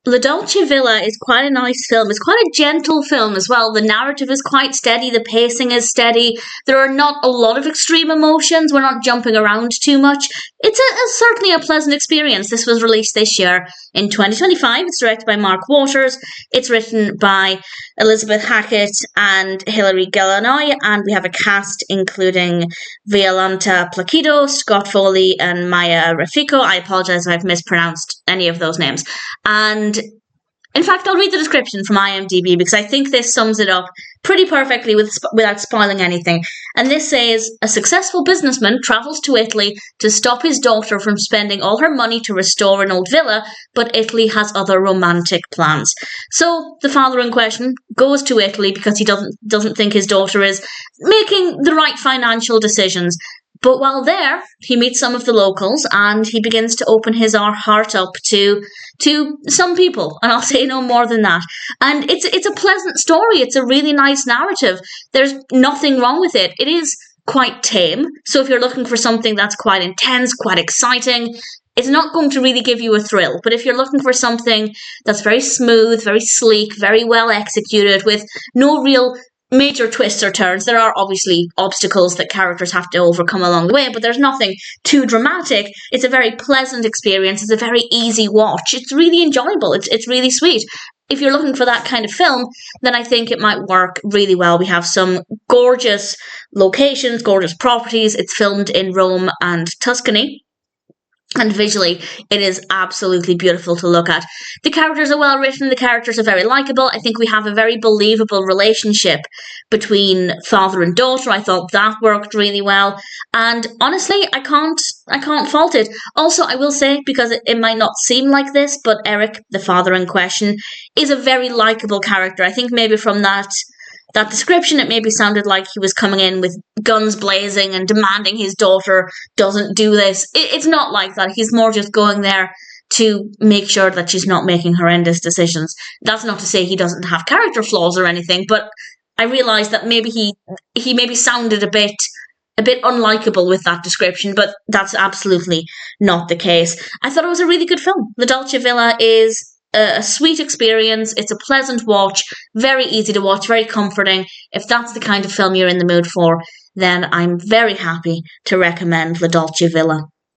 La Dolce Villa is quite a nice film. It's quite a gentle film as well. The narrative is quite steady. The pacing is steady. There are not a lot of extreme emotions. We're not jumping around too much. It's certainly a pleasant experience. This was released this year in 2025. It's directed by Mark Waters. It's written by Elizabeth Hackett and Hilary Galanoy. And we have a cast including Violante Placido, Scott Foley, and Maia Reficco. I apologize if I've mispronounced any of those names. And in fact, I'll read the description from IMDb because I think this sums it up pretty perfectly without spoiling anything. And this says, a successful businessman travels to Italy to stop his daughter from spending all her money to restore an old villa, but Italy has other romantic plans. So the father in question goes to Italy because he doesn't think his daughter is making the right financial decisions. But while there, he meets some of the locals and he begins to open his heart up to some people. And I'll say no more than that. And it's a pleasant story. It's a really nice narrative. There's nothing wrong with it. It is quite tame. So if you're looking for something that's quite intense, quite exciting, it's not going to really give you a thrill. But if you're looking for something that's very smooth, very sleek, very well executed, with no real major twists or turns. There are obviously obstacles that characters have to overcome along the way, but there's nothing too dramatic. It's a very pleasant experience. It's a very easy watch. It's really enjoyable. It's really sweet. If you're looking for that kind of film, then I think it might work really well. We have some gorgeous locations, gorgeous properties. It's filmed in Rome and Tuscany. And visually, it is absolutely beautiful to look at. The characters are well written. The characters are very likable. I think we have a very believable relationship between father and daughter. I thought that worked really well. And honestly, I can't fault it. Also, I will say, because it might not seem like this, but Eric, the father in question, is a very likable character. I think maybe from that description, it maybe sounded like he was coming in with guns blazing and demanding his daughter doesn't do this. It's not like that. He's more just going there to make sure that she's not making horrendous decisions. That's not to say he doesn't have character flaws or anything, but I realised that maybe he maybe sounded a bit unlikable with that description, but that's absolutely not the case. I thought it was a really good film. La Dolce Villa is a sweet experience. It's a pleasant watch, very easy to watch, very comforting. If that's the kind of film you're in the mood for, then I'm very happy to recommend La Dolce Villa.